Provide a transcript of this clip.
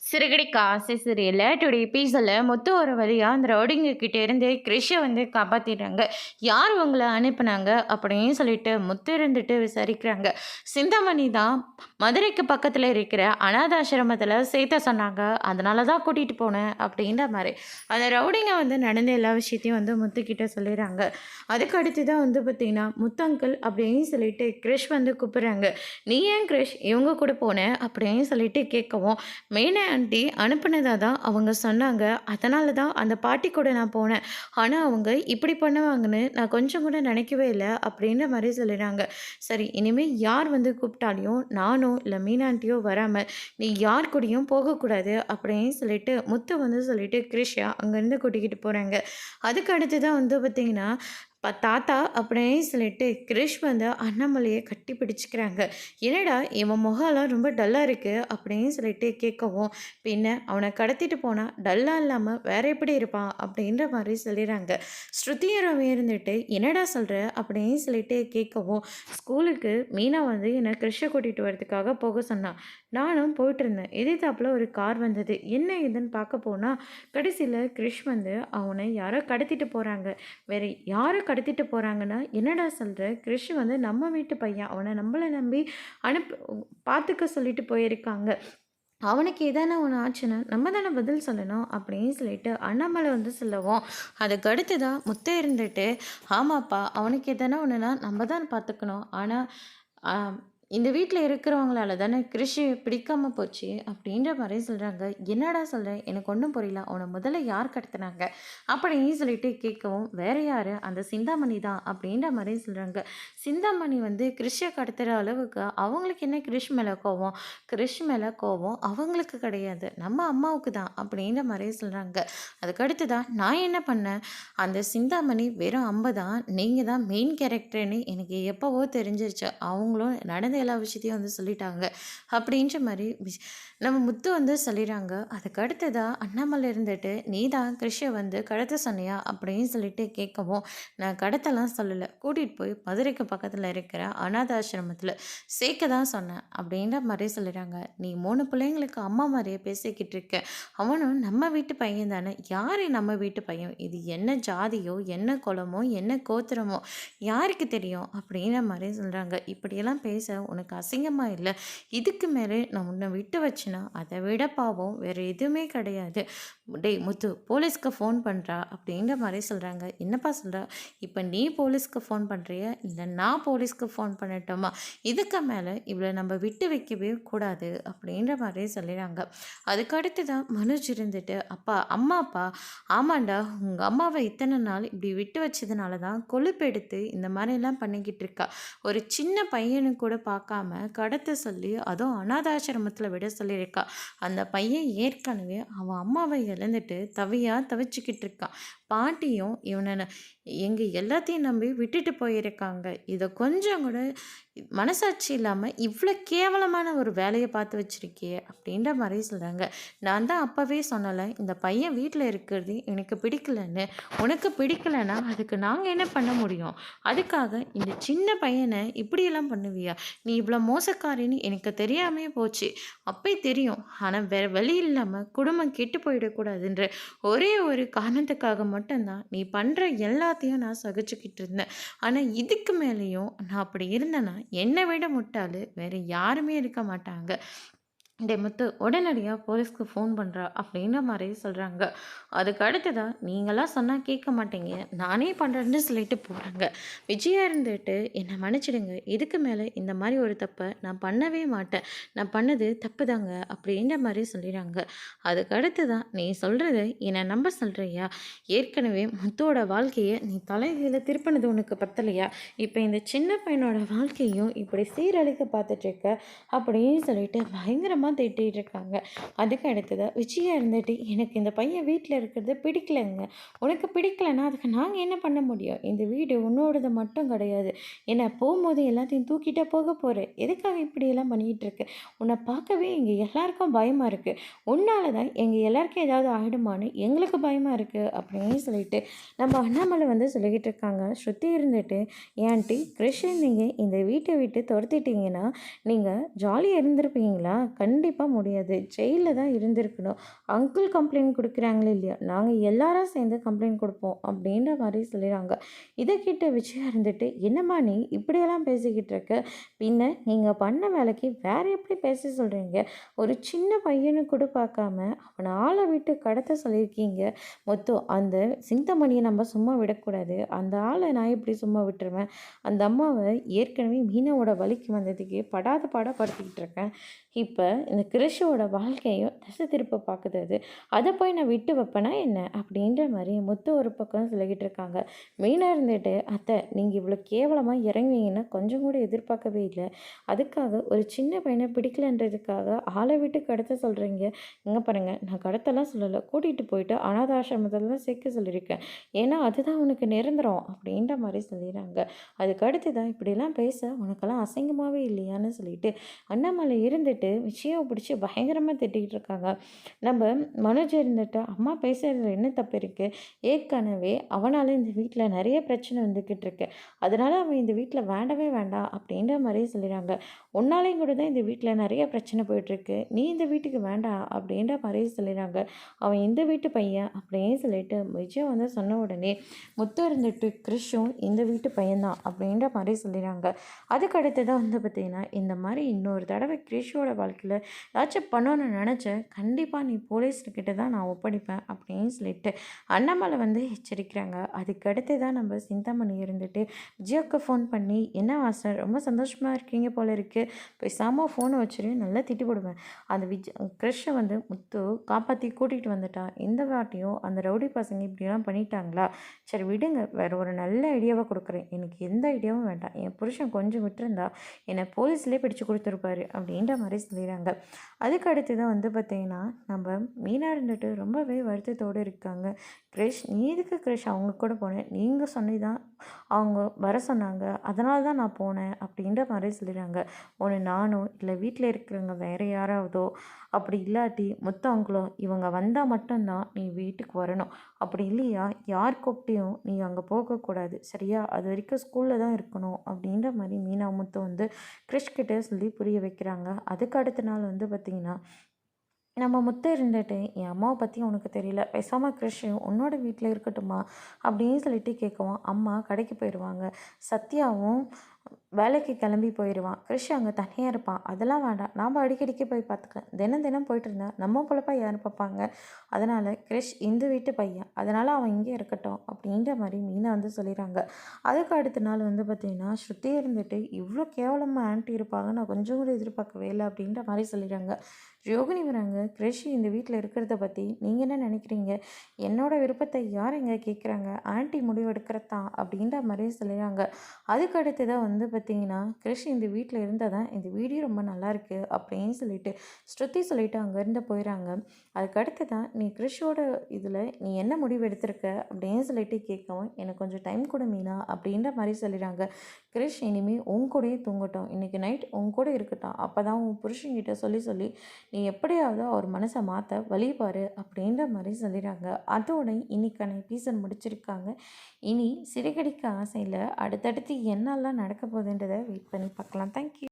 சிறுகடி காசு சீரியல்ல டுடே எபிசோட்ல முத்து ஒரு வழியா அந்த ரவுடிங்க கிட்ட இருந்து கிறிஷை காப்பாத்திடுறாங்க. யார் உங்களை அனுப்புனாங்க அப்படின்னு சொல்லிட்டு முத்து இருந்துட்டு விசாரிக்கிறாங்க. சிந்தாமணி தான் மதுரைக்கு பக்கத்துல இருக்கிற அனாதாசிரமத்துல சேர்த்த சொன்னாங்க, அதனால தான் கூட்டிட்டு போனேன் அப்படின்ற மாதிரி அந்த ரவுடிங்க நடந்த எல்லா விஷயத்தையும் முத்துக்கிட்ட சொல்லிடுறாங்க. அதுக்கு அடுத்து தான் பார்த்தீங்கன்னா முத்தங்கிள் அப்படின்னு சொல்லிட்டு கிறிஷ் கூப்பிடுறாங்க. நீ ஏன் கிறிஷ் இவங்க கூட போனேன் அப்படின்னு சொல்லிட்டு கேட்கவும், மெயினா ஆண்டி அனுப்புனதா தான் அவங்க சொன்னாங்க. அதனால தான் அந்த பாட்டி கூட நான் போனேன். ஆனா, அவங்க இப்படி பண்ணுவாங்கன்னு நான் கொஞ்சம் கூட நினைக்கவே இல்ல அப்படின்ற மாரி சொல்லிறாங்க. சரி, இனிமே யார் கூப்பிட்டாலும் நானோ இல்ல மீனா ஆண்டியோ வராம நீ யார் கூடயும் போகக்கூடாது அப்படின்னு சொல்லிட்டு முத்து சொல்லிட்டு கிரிஷா அங்கேருந்து கூட்டிக்கிட்டு போறாங்க. அதுக்கு அடுத்து தான் பார்த்தீங்கன்னா தாத்தா அப்படின்னு சொல்லிட்டு கிரிஷ் அண்ணாமலையை கட்டி பிடிச்சிக்கிறாங்க. என்னடா இவன் முகம்லாம் ரொம்ப டல்லாக இருக்குது அப்படின்னு சொல்லிட்டு கேட்கவும், பின்ன அவனை கடத்திட்டு போனால் டல்லாக இல்லாமல் வேற எப்படி இருப்பான் அப்படின்ற மாதிரி சொல்லிடுறாங்க. ஸ்ருதியும் ரவி இருந்துட்டு என்னடா சொல்கிற அப்படின்னு சொல்லிட்டு கேட்கவும், ஸ்கூலுக்கு மீனா என்னை கிறிஷை கூட்டிகிட்டு வரதுக்காக போக சொன்னான். நானும் போயிட்டு இருந்தேன். எதிர்த்தாப்புல ஒரு கார் வந்தது. என்ன ஏதுன்னு பார்க்க போனால் கடைசியில் கிரிஷ் அவனை யாரோ கடத்திட்டு போகிறாங்க. வேற யாரை கடத்திட்டு போகிறாங்கன்னா என்னடா சொல்கிற, கிறிஷ் நம்ம வீட்டு பையன், அவனை நம்மளை நம்பி அனுப்பு பார்த்துக்க சொல்லிட்டு போயிருக்காங்க. அவனுக்கு எதான ஒன்று ஆச்சுன்னா நம்ம தானே பதில் சொல்லணும் அப்படின்னு சொல்லிட்டு அண்ணாமலை சொல்லவும், அதுக்கு அடுத்து தான் முத்தை இருந்துட்டு ஆமாப்பா அவனுக்கு எதான ஒன்றுனா நம்ம தான் பார்த்துக்கணும். ஆனால் இந்த வீட்டில் இருக்கிறவங்களால தானே கிருஷி பிடிக்காம போச்சு அப்படின்ற மாதிரி சொல்கிறாங்க. என்னடா சொல்கிற, எனக்கு ஒன்றும் புரியல, அவனை முதல்ல யார் கடத்தினாங்க அப்படின்னு சொல்லிட்டு கேட்கவும், வேற யார், அந்த சிந்தாமணி தான் அப்படின்ற மாதிரி சொல்கிறாங்க. சிந்தாமணி கிருஷியை கடத்துகிற அளவுக்கு அவங்களுக்கு என்ன கிருஷ் மேலே கோவம், கிருஷ் மேலே கோவம் அவங்களுக்கு கிடையாது, நம்ம அம்மாவுக்கு தான் அப்படின்ற மாதிரி சொல்கிறாங்க. அதுக்கடுத்து தான் நான் என்ன பண்ணேன், அந்த சிந்தாமணி வெறும் அம்பு தான், நீங்கள் தான் மெயின் கேரக்டர்னு எனக்கு எப்போவோ தெரிஞ்சிருச்சு, அவங்களும் நடந்த எல்லா விஷயத்தையும் சொல்லிட்டாங்க அப்படின்ற மாதிரி நம்ம முத்து சொல்லிடுறாங்க. அதுக்கு அடுத்ததாக அண்ணாமலை இருந்துட்டு நீ தான் கிருஷியை கடத்த சொன்னியா அப்படின்னு சொல்லிட்டு கேட்கவும், நான் கடத்தலாம் சொல்லலை, கூட்டிகிட்டு போய் மதுரைக்கு பக்கத்தில் இருக்கிற அனாதாசிரமத்தில் சேர்க்க தான் சொன்னேன் அப்படின்ற மாதிரி சொல்லிடுறாங்க. நீ 3 பிள்ளைங்களுக்கு அம்மா மாதிரியே பேசிக்கிட்டு இருக்க, அவனும் நம்ம வீட்டு பையன் தானே, யார் நம்ம வீட்டு பையன், இது என்ன ஜாதியோ என்ன குலமோ என்ன கோத்திரமோ யாருக்கு தெரியும் அப்படின்ற மாதிரி சொல்கிறாங்க. இப்படியெல்லாம் பேச உனக்கு அசிங்கமாக இல்லை, இதுக்கு மேலே நான் உன்னை விட்டு வச்சுனா அதை விட பாவம் வேறு எதுவுமே கிடையாது. டேய் முத்து போலீஸ்க்கு ஃபோன் பண்ணுறா அப்படின்ற மாதிரி சொல்கிறாங்க. என்னப்பா சொல்கிறா, இப்போ நீ போலீஸ்க்கு ஃபோன் பண்ணுறியா இல்லை நான் போலீஸ்க்கு ஃபோன் பண்ணட்டோமா, இதுக்கு மேலே இவளை நம்ம விட்டு வைக்கவே கூடாது அப்படின்ற மாதிரி சொல்லிடுறாங்க. அதுக்கு அடுத்து தான் மனோஜ் இருந்துட்டு அம்மாப்பா ஆமாண்டா உங்கள் அம்மாவை இத்தனை நாள் இப்படி விட்டு வச்சதுனால தான் கொழுப்பெடுத்து இந்த மாதிரிலாம் பண்ணிக்கிட்டு இருக்கா, ஒரு சின்ன பையனு கூட பார்க்காம கடத்த சொல்லி அதுவும் அனாதாசிரமத்தில் விட சொல்லியிருக்கா. அந்த பையன் ஏற்கனவே அவன் அம்மாவை இழந்துட்டு தவிச்சிக்கிட்டு இருக்கான். பாட்டியும் இவனை எங்கள் எல்லாத்தையும் நம்பி விட்டுட்டு போயிருக்காங்க. இதை கொஞ்சம் கூட மனசாட்சி இல்லாமல் இவ்வளோ கேவலமான ஒரு வேலையை பார்த்து வச்சுருக்கியே அப்படின்ற மாதிரி சொல்கிறாங்க. நான் தான் அப்போவே சொன்னலை, இந்த பையன் வீட்டில் இருக்கிறது எனக்கு பிடிக்கலன்னு, உனக்கு பிடிக்கலைன்னா அதுக்கு நாங்கள் என்ன பண்ண முடியும், அதுக்காக இந்த சின்ன பையனை இப்படியெல்லாம் பண்ணுவியா, நீ இவ்வளோ மோசக்காரின்னு எனக்கு தெரியாமே போச்சு, அப்பே தெரியும், ஆனால் வேறு வழி இல்லாமல் குடும்பம் கெட்டு போயிடக்கூடாதுன்ற ஒரே ஒரு காரணத்துக்காக மட்டும்தான் நீ பண்ணுற எல்லாத்தையும் நான் சகிச்சுக்கிட்டு இருந்தேன். ஆனால் இதுக்கு மேலேயும் நான் அப்படி இருந்தேன்னா என்னை விட முட்டாள் வேறு யாருமே இருக்க மாட்டாங்க. டே முத்து உடனடியாக போலீஸ்க்கு ஃபோன் பண்ணுறா அப்படின்ற மாதிரி சொல்கிறாங்க. அதுக்கு அடுத்ததாக நீங்களாம் சொன்னால் கேட்க மாட்டீங்க, நானே பண்ணுறேன்னு சொல்லிட்டு போகிறாங்க. விஜயா இருந்துட்டு என்னை மன்னிச்சிடுங்க, இதுக்கு மேலே இந்த மாதிரி ஒரு தப்பை நான் பண்ணவே மாட்டேன், நான் பண்ணது தப்பு தாங்க அப்படின்ற மாதிரி சொல்லிடுறாங்க. அதுக்கு அடுத்து தான் நீ சொல்கிறது என்னை நம்ப சொல்கிறியா, ஏற்கனவே முத்தோட வாழ்க்கையை நீ தலைகீழ திருப்பினது உனக்கு பத்தலையா, இப்போ இந்த சின்ன பையனோட வாழ்க்கையும் இப்படி சீரழிக்க பார்த்துட்ருக்க அப்படின்னு சொல்லிட்டு பயங்கரமாக திட்டிகிட்டு இருக்காங்க. அதுக்கு அடுத்ததாக விஜயா இருந்துட்டு எனக்கு இந்த பையன் வீட்டில் இருக்கிறது பிடிக்கலைங்க, உனக்கு பிடிக்கலைன்னா அதுக்கு நாங்கள் என்ன பண்ண முடியும், இந்த வீடு உன்னோடது மட்டும் கிடையாது, என்ன போகும்போது எல்லாத்தையும் தூக்கிட்டே போக போகிறேன், எதுக்காக இப்படியெல்லாம் பண்ணிகிட்டு இருக்கு, உன்னை பார்க்கவே எங்கள் எல்லாருக்கும் பயமாக இருக்குது, உன்னால தான் எங்கள் எல்லாருக்கும் ஏதாவது ஆகிடுமான்னு எங்களுக்கு பயமாக இருக்குது அப்படின்னு சொல்லிட்டு நம்ம அண்ணாமலை சொல்லிக்கிட்டு இருக்காங்க. ஸ்ருதி இருந்துட்டு ஏன்ட்டி கிருஷ்ணன் நீங்கள் இந்த வீட்டை விட்டு துரத்திட்டீங்கன்னா நீங்கள் ஜாலியாக இருந்திருப்பீங்களா, கண் கண்டிப்பாக முடியாது. ஜெயிலில் தான் இருந்திருக்கணும். அங்கிள் கம்ப்ளைண்ட் கொடுக்குறாங்களே இல்லையா, நாங்கள் எல்லாரும் சேர்ந்து கம்ப்ளைண்ட் கொடுப்போம் அப்படின்ற மாதிரி சொல்லிடுறாங்க. இதை கேட்ட விஜயா இருந்துட்டு, என்னம்மா நீ இப்படியெல்லாம் பேசிக்கிட்டு இருக்க, பின்ன நீங்கள் பண்ண வேலைக்கு வேற எப்படி பேச சொல்கிறீங்க? ஒரு சின்ன பையனு கூட பார்க்காம அவனை ஆளை விட்டு கடத்த சொல்லியிருக்கீங்க. மொத்தம் அந்த சிந்தாமணியை நம்ம சும்மா விடக்கூடாது. அந்த ஆளை நான் எப்படி சும்மா விட்டுருவேன்? அந்த அம்மாவை ஏற்கனவே மீனாவோட வலிக்கு வந்ததுக்கே படாத பாடப்படுத்திக்கிட்டு இருக்கேன். இப்போ இந்த கிறிஷோட வாழ்க்கையும் திசை திருப்ப பார்க்குது அது. அதை போய் நான் விட்டு வைப்பேனா என்ன? அப்படின்ற மாதிரி முத்து ஒரு பக்கம் சொல்லிக்கிட்டு இருக்காங்க. மீனாக இருந்துட்டு, அத்தை நீங்கள் இவ்வளோ கேவலமாக இறங்குவீங்கன்னு கொஞ்சம் கூட எதிர்பார்க்கவே இல்லை. அதுக்காக ஒரு சின்ன பையனை பிடிக்கலன்றதுக்காக ஆளை விட்டு கடத்த சொல்கிறீங்க. இங்கே பாருங்கள், நான் கடத்தலாம் சொல்லலை, கூட்டிகிட்டு போயிட்டு அனாத ஆசிரமத்தில் தான் சேர்க்க சொல்லியிருக்கேன். ஏன்னா அதுதான் உனக்கு நிரந்தரம் அப்படின்ற மாதிரி சொல்லிடுறாங்க. அதுக்கு அடுத்து தான் இப்படிலாம் பேச உனக்கெல்லாம் அசிங்கமாகவே இல்லையான்னு சொல்லிட்டு அண்ணாமலை இருந்துட்டு விஷயம் பிடிச்சி பயங்கரமாக திட்டிகிட்டு இருக்காங்க. நம்ம மனோஜ் இருந்துட்டு, அம்மா பேசுறதுல என்ன தப்பு இருக்குது? ஏற்கனவே அவனால் இந்த வீட்டில் நிறைய பிரச்சனை வந்துக்கிட்டு இருக்கு, அதனால் அவன் இந்த வீட்டில் வேண்டவே வேண்டாம் அப்படின்ற மாதிரியே சொல்லிடுறாங்க. உன்னாலையும் கூட தான் இந்த வீட்டில் நிறைய பிரச்சனை போயிட்டுருக்கு, நீ இந்த வீட்டுக்கு வேண்டாம் அப்படின்ற மாதிரியே சொல்லிடுறாங்க. அவன் இந்த வீட்டு பையன் அப்படின்னு சொல்லிட்டு விஜய் வந்து சொன்ன உடனே முத்து இருந்துட்டு, கிறிஷும் இந்த வீட்டு பையன்தான் அப்படின்ற மாதிரி சொல்லிடுறாங்க. அதுக்கு அடுத்து தான் வந்து பார்த்திங்கன்னா, இந்த மாதிரி இன்னொரு தடவை கிறிஷோட வாழ்க்கையில் ஏதாச்சும் பண்ணணும்னு நினச்சேன், கண்டிப்பாக நீ போலீஸ்கிட்ட தான் நான் ஒப்படைப்பேன் அப்படின்னு சொல்லிட்டு அண்ணாமலை வந்து எச்சரிக்கிறாங்க. அதுக்கு அடுத்து தான் நம்ம சிந்தாமணி இருந்துட்டு விஜயாவுக்கு ஃபோன் பண்ணி, என்ன வாசர் ரொம்ப சந்தோஷமாக இருக்கீங்க போல இருக்குது, பேசாமல் ஃபோனை வச்சுரு, நல்லா திட்டி போடுவேன். அந்த கிறிஷை வந்து முத்து காப்பாற்றி கூட்டிகிட்டு வந்துட்டான். இந்த வாட்டியும் அந்த ரவுடி பசங்க இப்படிலாம் பண்ணிட்டாங்களா? சரி விடுங்க, வேறு ஒரு நல்ல ஐடியாவாக கொடுக்குறேன், எனக்கு எந்த ஐடியாவும் வேண்டாம், என் புருஷன் கொஞ்சம் விட்டுருந்தா என்னை போலீஸ்லேயே பிடிச்சி கொடுத்துருப்பாரு அப்படின்ற மாதிரி சொல்லிடுறாங்க. அதுக்கு அடுத்து தான் வந்து பார்த்திங்கன்னா, நம்ம மீனா இருந்துட்டு ரொம்பவே வருத்தத்தோடு இருக்காங்க. கிரிஷ், நீ எதுக்கு கிரிஷ் அவங்க கூட போனேன், நீங்கள் சொன்னி தான் அவங்க வர சொன்னாங்க, அதனால தான் நான் போனேன் அப்படின்ற மாதிரி சொல்லிடுறாங்க. ஒன்று நானோ இல்லை வீட்டில் இருக்கிறவங்க வேறு யாராவதோ, அப்படி இல்லாட்டி முத்தவங்களோ இவங்க வந்தால் மட்டும்தான் நீ வீட்டுக்கு வரணும், அப்படி இல்லையா யார் கூப்பிட்டையும் நீ அங்கே போகக்கூடாது, சரியா? அது வரைக்கும் ஸ்கூலில் தான் இருக்கணும் அப்படின்ற மாதிரி மீனா முத்து வந்து கிறிஷ்கிட்ட சொல்லி புரிய வைக்கிறாங்க. அதுக்கு அடுத்த நாள் வந்து பார்த்திங்கன்னா, நம்ம முத்து இருந்துட்டு, என் அம்மாவை பற்றி உனக்கு தெரியல, பேசாமல் கிறிஷ் உன்னோட வீட்டில் இருக்கட்டுமா அப்படின்னு சொல்லிட்டு கேட்கவும், அம்மா கடைக்கு போயிடுவாங்க, சத்யாவும் வேலைக்கு கிளம்பி போயிடுவான், கிறிஷ் அங்கே தனியாக இருப்பான், அதெல்லாம் வேண்டாம், நாம் அடிக்கடிக்கு போய் பார்த்துக்கலாம், தினம் தினம் போயிட்டு இருந்தா நம்ம பொழப்பா யார் பார்ப்பாங்க, அதனால் கிறிஷ் இந்த வீட்டு பையன், அதனால் அவன் இங்கே இருக்கட்டும் அப்படின்ற மாதிரி மீனா வந்து சொல்லிடுறாங்க. அதுக்கு அடுத்த நாள் வந்து பார்த்திங்கன்னா, ஸ்ருதி இருந்துட்டு, இவ்வளோ கேவலமாக ஆன்ட்டி இருப்பாங்க நான் கொஞ்சம் கூட எதிர்பார்க்கவே இல்லை அப்படின்ற மாதிரி சொல்லிடுறாங்க. யோகினி வராங்க, கிறிஷ் இந்த வீட்டில் இருக்கிறத பற்றி நீங்கள் என்ன நினைக்கிறீங்க? என்னோட விருப்பத்தை யார் எங்கே கேட்குறாங்க? ஆன்ட்டி முடிவு எடுக்கிறதான் அப்படின்ற மாதிரி சொல்லிடுறாங்க. அதுக்கு அடுத்து தான் வந்து பார்த்திங்கன்னா, கிறிஷ் இந்த வீட்டில் இருந்தால் தான் இந்த வீடியோ ரொம்ப நல்லாயிருக்கு அப்படின்னு சொல்லிட்டு ஸ்ருதி சொல்லிவிட்டு அங்கேருந்து போயிடறாங்க. அதுக்கு அடுத்து தான், நீ கிறிஷோட இதில் நீ என்ன முடிவு எடுத்திருக்க அப்படின்னு சொல்லிட்டு கேட்கவும், எனக்கு கொஞ்சம் டைம் கொடு மீனா அப்படின்ற மாதிரி சொல்லிடுறாங்க. கிறிஷ் இனிமேல் உன் கூடயே தூங்கட்டும், இன்றைக்கி நைட் உன் கூட இருக்கட்டும், அப்போ தான் உன் புருஷன்கிட்ட சொல்லி சொல்லி நீ எப்படியாவது அவர் மனசை மாற்ற வழி பாரு அப்படின்ற மாதிரி சொல்லிடுறாங்க. அதோட இன்னைக்கான எபிசோட் முடிச்சிருக்காங்க. இனி சிறகடிக்க ஆசையில் அடுத்தடுத்து என்னெல்லாம் நடக்க போகுதுன்றதை வெயிட் பண்ணி பார்க்கலாம். தேங்க்யூ.